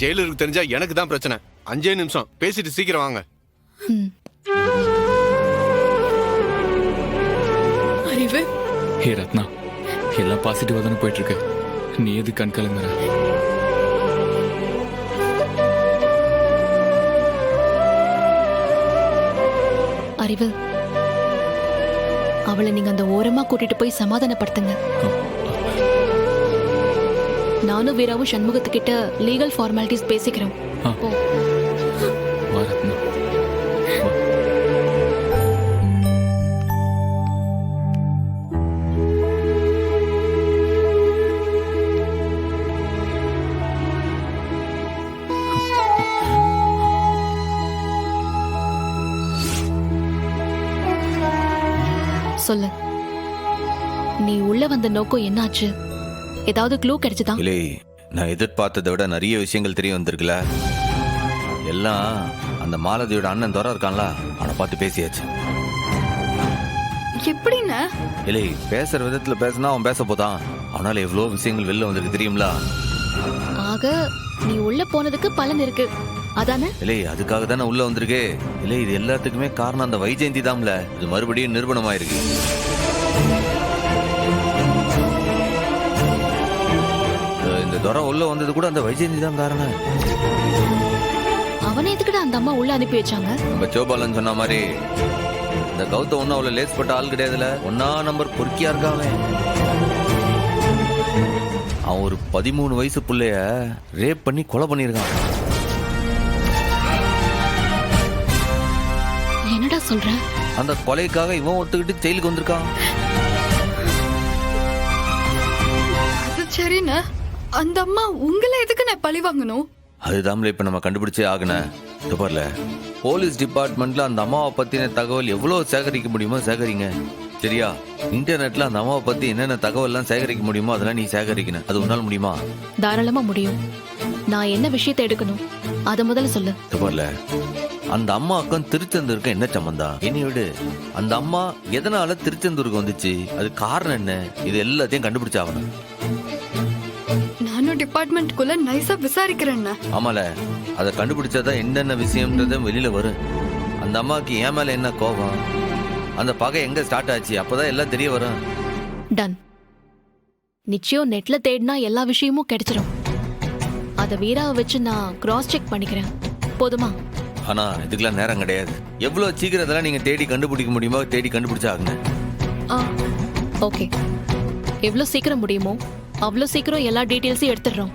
ஜெயிலருக்கு தெரிஞ்சா எனக்கு தான் பிரச்சனை. 5 நிமிஷம் பேசிட்டு சீக்கிரம் வாங்க. அறிவு. ஹே ரத்னா, எல்லாம் பாசிட்டிவா தானே போயிட்டு இருக்கு. நீ எது கண் கலங்குற? அறிவு, அவளை நீங்க அந்த ஓரமா கூட்டிட்டு போய் சமாதானப்படுத்துங்க. நானும் வீராவும் சண்முகத்துக்கிட்ட லீகல் ஃபார்மாலிட்டிஸ் பேசிக்கிறோம். போ. வா ரத்னா. சொல்லு, நீ உள்ள வந்த நோக்கம் என்னாச்சு? ஏதாவது க்ளூ கிடைச்சதா? இல்லை, நான் எதிர்பார்த்ததை விட நிறைய விஷயங்கள் தெரிய வந்திருக்குல. எல்லாம் அந்த மாலதியோட அண்ணன் துறை இருக்கான்ல, அவனை பார்த்து பேசியாச்சு. எப்படின்னா? இல்லை, பேசுற விதத்துல பேசினா அவன் பேச போதான். அவனால எவ்வளவு விஷயங்கள் வெளில வந்திருக்கு தெரியுங்களா? ஆக நீ உள்ள போனதுக்கு பலன் இருக்கு, அதானே? இல்லை, அதுக்காக தானே உள்ள வந்திருக்கு. இல்லை, இது எல்லாத்துக்குமே காரணம் அந்த வைஜெயந்தி தான்ல. இது மறுபடியும் நிரூபணமாயிருக்கு. இந்த துறை உள்ள வந்தது கூட அந்த வைஜெயந்தி தான் காரணம். அவனை எதுக்குடா அந்த அம்மா உள்ள அனுப்பி வச்சாங்க? நம்ம சோபாலன் சொன்ன மாதிரி இந்த கௌதம் ஒன்னும் அவ்வளவு லேஸ்பட்ட ஆள் கிடையாதுல. 1ஆம் நம்பர் பொறுக்கியா இருக்காவே. அவன் ஒரு 13 வயசு புள்ளைய ரேப் பண்ணி கொலை பண்ணிருக்கான். என்னடா சொல்ற? அந்த கொலைக்காக இவன் ஒத்துக்கிட்டு ஜெயிலுக்கு வந்திருக்கான். அது சரிண்ணா, அந்த அம்மா உங்களை எதுக்கு நான் பழி வாங்கணும்? அதுதான் இப்ப நம்ம கண்டுபிடிச்சே ஆகுன. துபார்ல போலீஸ் டிபார்ட்மெண்ட்ல அந்த அம்மாவை பத்தின தகவல் எவ்வளவு சேகரிக்க முடியுமோ சேகரிங்க. சரியா? இன்டர்நெட்ல அந்த அம்மாவை பத்தி என்னென்ன தகவல் எல்லாம் சேகரிக்க முடியுமோ அதெல்லாம் நீ சேகரிக்கணும். அது உன்னால முடியுமா? தாராளமா முடியும். நான் என்ன விஷயத்தை எடுக்கணும் அத முதல்ல சொல்லு. துபார்ல அந்த அம்மாவுக்கும் திருச்செந்தூருக்கும் என்ன சம்பந்தம்? என்னை விடு. அந்த அம்மா எதனால திருச்செந்தூருக்கு வந்துச்சு, அது காரணம் என்ன, இது எல்லாத்தையும் கண்டுபிடிச்சாகணும். நானும் டிபார்ட்மெண்ட்குள்ள நைஸா விசாரிக்கிறேன்னா. ஆமால, அதை கண்டுபிடிச்சாதான் என்னென்ன விஷயம்ன்றத வெளியில வரும். அந்த அம்மாவுக்கு ஏன் மேல என்ன கோபம், அந்த பகை எங்க ஸ்டார்ட் ஆச்சு, அப்பதான் எல்லாம் தெரிய வரும். டன். நிச்சயம் நெட்ல தேடினா எல்லா விஷயமும் கிடைச்சிடும். அத வீராவை வச்சு நான் கிராஸ் செக் பண்ணிக்கிறேன். போதுமா? ஆனா இதுக்கெல்லாம் நேரம் கிடையாது. எவ்வளவு சீக்கிரம் இதெல்லாம் நீங்க தேடி கண்டுபிடிக்க முடியுமோ தேடி கண்டுபிடிச்சாகுங்க. ஓகே, எவ்வளவு சீக்கிரம் முடியுமோ அவ்வளவு சீக்கிரம் எல்லா டீட்டெயில்ஸையும் எடுத்துடுறோம்.